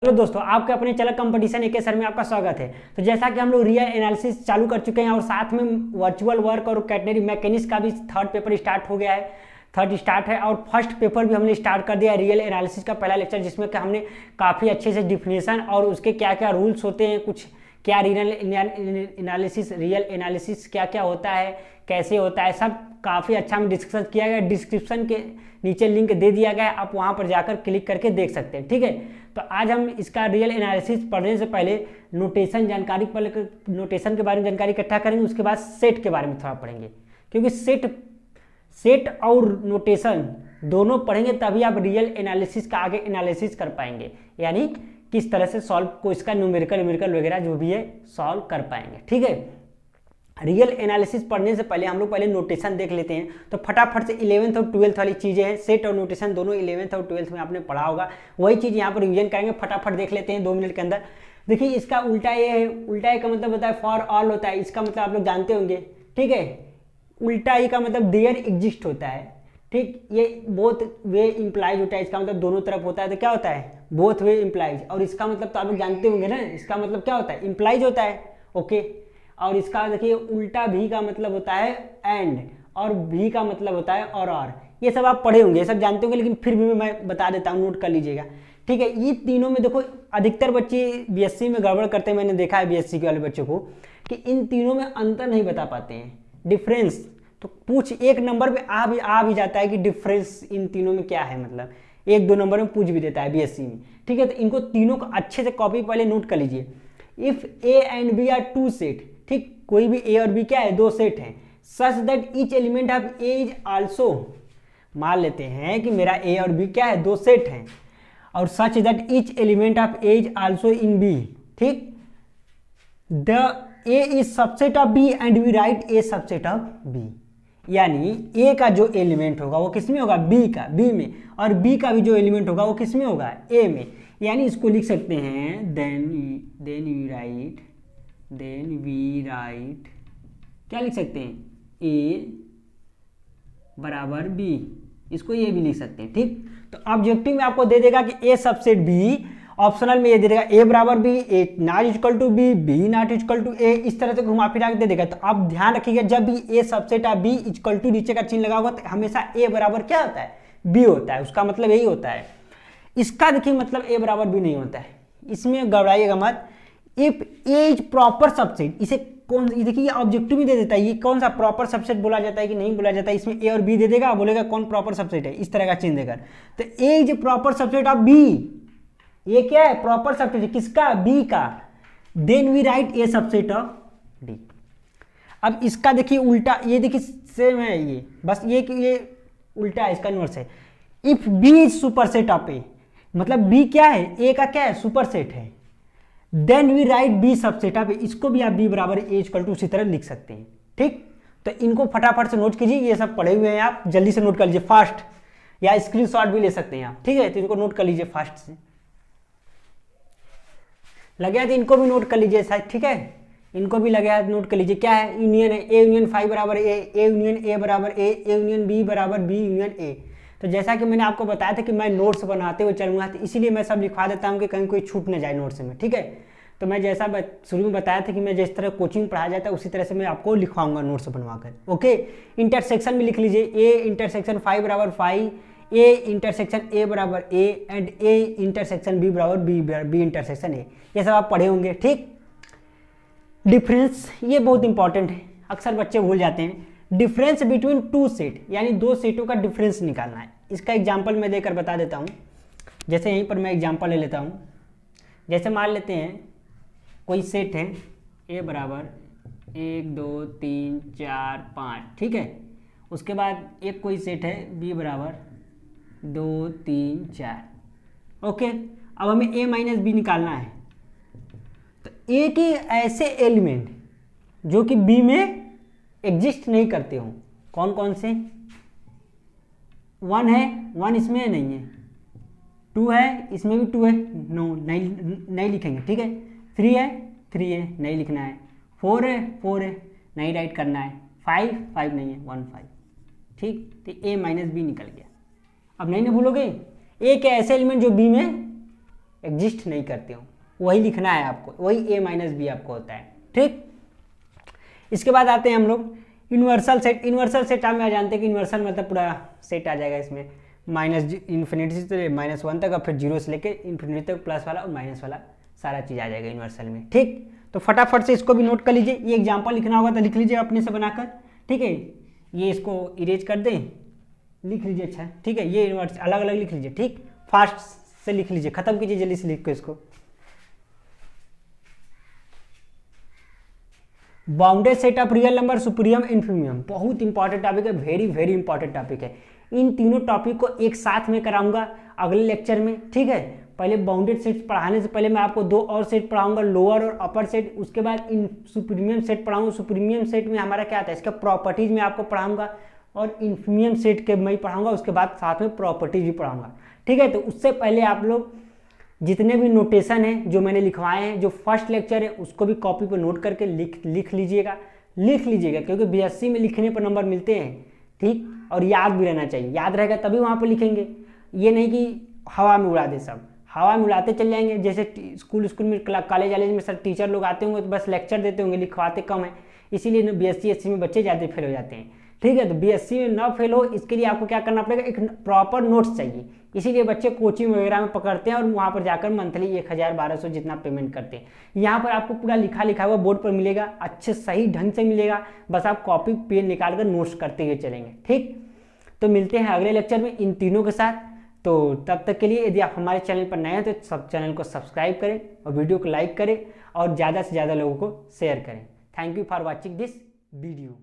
Hello दोस्तों, आपके अपने चैनल कंपटीशन एक सर में आपका स्वागत है। तो जैसा कि हम लोग रियल एनालिसिस चालू कर चुके हैं और साथ में वर्चुअल वर्क और कैटेनरी मैकेनिक्स का भी थर्ड पेपर स्टार्ट हो गया है, थर्ड स्टार्ट है और फर्स्ट पेपर भी हमने स्टार्ट कर दिया है रियल एनालिसिस का पहला लेक्चर, जिसमें कि हमने काफ़ी अच्छे से डिफिनेशन और उसके क्या क्या रूल्स होते हैं, कुछ क्या रियल एनालिसिस क्या क्या होता है, कैसे होता है, सब काफ़ी अच्छा हमें डिस्कशन किया गया। डिस्क्रिप्शन के नीचे लिंक दे दिया गया है, आप वहाँ पर जाकर क्लिक करके देख सकते हैं। ठीक है, तो आज हम इसका रियल एनालिसिस पढ़ने से पहले नोटेशन के बारे में जानकारी इकट्ठा करेंगे, उसके बाद सेट के बारे में थोड़ा पढ़ेंगे, क्योंकि सेट और नोटेशन दोनों पढ़ेंगे तभी आप रियल एनालिसिस का आगे एनालिसिस कर पाएंगे, यानी किस तरह से सॉल्व को इसका न्यूमेरिकल वगैरह जो भी है सॉल्व कर पाएंगे। ठीक है, रियल एनालिसिस पढ़ने से पहले हम लोग पहले नोटेशन देख लेते हैं। तो फटाफट से 11th और 12th वाली चीज़ें हैं, सेट और नोटेशन दोनों 11th और 12th में आपने पढ़ा होगा, वही चीज़ यहाँ पर रिवीजन करेंगे। फटाफट देख लेते हैं 2 मिनट के अंदर। देखिए, इसका उल्टा ये है, उल्टा का मतलब होता है फॉर ऑल होता है, इसका मतलब आप लोग जानते होंगे। ठीक है, उल्टा ई का मतलब देयर एग्जिस्ट होता है। ठीक, ये बोथ वे इम्प्लाइज होता है, इसका मतलब दोनों तरफ होता है, तो क्या होता है बोथ वे इम्प्लाइज। और इसका मतलब तो आप लोग जानते होंगे ना, इसका मतलब क्या होता है इम्प्लाइज होता है। ओके, और इसका देखिए उल्टा भी का मतलब होता है एंड, और भी का मतलब होता है और। ये सब आप पढ़े होंगे, ये सब जानते होंगे, लेकिन फिर भी मैं बता देता हूँ, नोट कर लीजिएगा। ठीक है, ये तीनों में देखो अधिकतर बच्चे बीएससी में गड़बड़ करते हैं, मैंने देखा है बीएससी के वाले बच्चों को कि इन तीनों में अंतर नहीं बता पाते हैं, डिफरेंस। तो पूछ एक नंबर पे आ भी जाता है कि डिफरेंस इन तीनों में क्या है, मतलब 1-2 नंबर में पूछ भी देता है बीएससी में। ठीक है, तो इनको तीनों को अच्छे से कॉपी पहले नोट कर लीजिए। If A and B are 2 set, ठीक, कोई भी ए और बी क्या है 2 सेट हैं, सच that each element of A is also, मान लेते हैं कि मेरा ए और बी क्या है 2 सेट हैं, और such that each element of A is also in B. ठीक, the A is subset of B and we write A subset of B, यानी ए का जो एलिमेंट होगा वो किस में होगा बी में, और बी का भी जो एलिमेंट होगा वो किस में होगा ए में। यानी इसको लिख सकते हैं देन वी राइट क्या लिख सकते हैं ए बराबर बी, इसको ये भी लिख सकते हैं। ठीक, तो ऑब्जेक्टिव में आपको दे देगा कि ए सबसेट बी, ऑप्शनल में ये दे देगा ए बराबर B, A not equal to B, B not equal to A, इस तरह से घुमा फिरा के दे देगा। तो आप ध्यान रखिएगा, जब भी A subset of B equal to नीचे का चिन्ह लगा होगा तो हमेशा ए बराबर क्या होता है बी होता है, उसका मतलब यही होता है। इसका देखिए मतलब ए बराबर बी नहीं होता है, इसमें घबराइएगा मत। If A is proper subset, इसे कौन, देखिए ये ऑब्जेक्टिव में दे देता है, ये कौन सा प्रॉपर सबसेट बोला जाता है कि नहीं बोला जाता है, इसमें ए और बी दे देगा, बोलेगा कौन प्रॉपर सबसेट है, इस तरह का चिन्ह देकर। तो A is proper subset of B, ये क्या है प्रॉपर सबसेट किसका बी का, then we write A subset of D. अब इसका देखिए उल्टा, ये देखिए सेम है, ये बस ये उल्टा है, इसका इनवर्स है। If B is superset of A, मतलब बी क्या है ए का क्या है सुपरसेट है, then we write B subset of A, इसको भी आप बी बराबर ए इक्वल टू उसी तरह लिख सकते हैं। ठीक, तो इनको फटाफट से नोट कीजिए, ये सब पढ़े हुए हैं आप, जल्दी से नोट कर लीजिए फास्ट, या स्क्रीनशॉट भी ले सकते हैं आप। ठीक है, तो इनको नोट कर लीजिए फास्ट से, लगे तो इनको भी नोट कर लीजिए शायद। ठीक है, इनको भी लगे हाथ नोट कर लीजिए। क्या है यूनियन है, ए यूनियन 5 बराबर ए यूनियन ए बराबर ए यूनियन बी बराबर बी यूनियन ए। तो जैसा कि मैंने आपको बताया था कि मैं नोट्स बनाते हुए चलूंगा, तो इसीलिए मैं सब लिखवा देता हूँ कि कहीं कोई छूट न जाए नोट्स में। ठीक है, तो मैं जैसा शुरू में बताया था कि मैं जिस तरह कोचिंग पढ़ाया जाता है उसी तरह से मैं आपको लिखवाऊंगा नोट्स बनवाकर। ओके, इंटरसेक्शन भी लिख लीजिए, ए इंटरसेक्शन 5 बराबर 5, ए इंटरसेक्शन ए बराबर A and A intersection B बराबर बी इंटरसेक्शन ए, ये सब आप पढ़े होंगे। ठीक, डिफरेंस ये बहुत इंपॉर्टेंट है, अक्सर बच्चे भूल जाते हैं। डिफरेंस बिटवीन 2 सेट, यानी 2 सेटों का डिफरेंस निकालना है। इसका एग्जांपल मैं देकर बता देता हूँ। जैसे यहीं पर मैं एग्जांपल ले लेता हूँ, जैसे मान लेते हैं कोई सेट है ए बराबर 1 2 3 4 5, ठीक है, उसके बाद एक कोई सेट है बी बराबर 2 3 4। ओके, अब हमें ए माइनस बी निकालना है। तो ए के ऐसे एलिमेंट जो कि बी में एग्जिस्ट नहीं करते हो, कौन कौन से, 1 है, 1 इसमें नहीं है, 2 है, इसमें भी 2 है, नो नहीं लिखेंगे। ठीक है, 3 है, 3 है, नहीं लिखना है, 4 है, 4 है, नहीं राइट करना है, 5 नहीं है, 1 5। ठीक, तो ए माइनस बी निकल गया। अब नहीं ना भूलोगे, ए के ऐसे एलिमेंट जो बी में एग्जिस्ट नहीं करते हो, वही लिखना है आपको, वही a माइनस बी आपको होता है। ठीक, इसके बाद आते हैं हम लोग यूनिवर्सल सेट। यूनिवर्सल सेट आप जानते हैं कि यूनिवर्सल मतलब पूरा सेट आ जाएगा इसमें, माइनस इन्फिनिटी से -1 तक और फिर 0 से लेके इन्फिनिटी तक प्लस वाला और माइनस वाला सारा चीज़ आ जाएगा यूनिवर्सल में। ठीक, तो फटाफट से इसको भी नोट कर लीजिए, ये एग्जाम्पल लिखना होगा तो लिख लीजिए अपने से बनाकर। ठीक है, ये इसको इरेज कर दें, लिख लीजिए। अच्छा ठीक है, ये अलग अलग लिख लीजिए। ठीक, फास्ट से लिख लीजिए, खत्म कीजिए जल्दी से लिख के इसको। Bounded set of real number supremum infimum, बहुत इंपॉर्टेंट टॉपिक है, वेरी वेरी इंपॉर्टेंट टॉपिक है। इन तीनों टॉपिक को एक साथ में कराऊंगा अगले लेक्चर में। ठीक है, पहले बाउंडेड सेट पढ़ाने से पहले मैं आपको 2 और सेट पढ़ाऊंगा, लोअर और अपर सेट। उसके बाद इन सुप्रीमियम सेट पढ़ाऊंगा। सुप्रीमियम सेट में हमारा क्या आता है, इसका प्रॉपर्टीज में आपको पढ़ाऊंगा, और इन्फीमियम सेट के मैं पढ़ाऊंगा, उसके बाद साथ में प्रॉपर्टीज भी पढ़ाऊंगा। ठीक है, तो उससे पहले आप लोग जितने भी नोटेशन हैं जो मैंने लिखवाए हैं, जो फर्स्ट लेक्चर है उसको भी कॉपी पर नोट करके लिख लीजिएगा क्योंकि बीएससी में लिखने पर नंबर मिलते हैं। ठीक, और याद भी रहना चाहिए, याद रहेगा तभी वहाँ पर लिखेंगे, ये नहीं कि हवा में उड़ा दे, सब हवा में उड़ाते चल जाएंगे। जैसे स्कूल में कॉलेज वालेज में सर टीचर लोग आते होंगे तो बस लेक्चर देते होंगे, लिखवाते कम है, इसीलिए बीएससी एससी में बच्चे ज़्यादा फेल हो जाते हैं। ठीक है, तो बीएससी में ना फेल हो इसके लिए आपको क्या करना पड़ेगा, एक प्रॉपर नोट्स चाहिए, इसीलिए बच्चे कोचिंग वगैरह में पकड़ते हैं और वहाँ पर जाकर मंथली 1000-1200 जितना पेमेंट करते हैं। यहाँ पर आपको पूरा लिखा हुआ बोर्ड पर मिलेगा, अच्छे सही ढंग से मिलेगा, बस आप कॉपी पेन निकाल कर नोट्स करते हुए चलेंगे। ठीक, तो मिलते हैं अगले लेक्चर में इन तीनों के साथ। तो तब तक के लिए यदि आप हमारे चैनल पर नए हैं तो सब चैनल को सब्सक्राइब करें और वीडियो को लाइक करें और ज़्यादा से ज़्यादा लोगों को शेयर करें। Thank you for watching this video.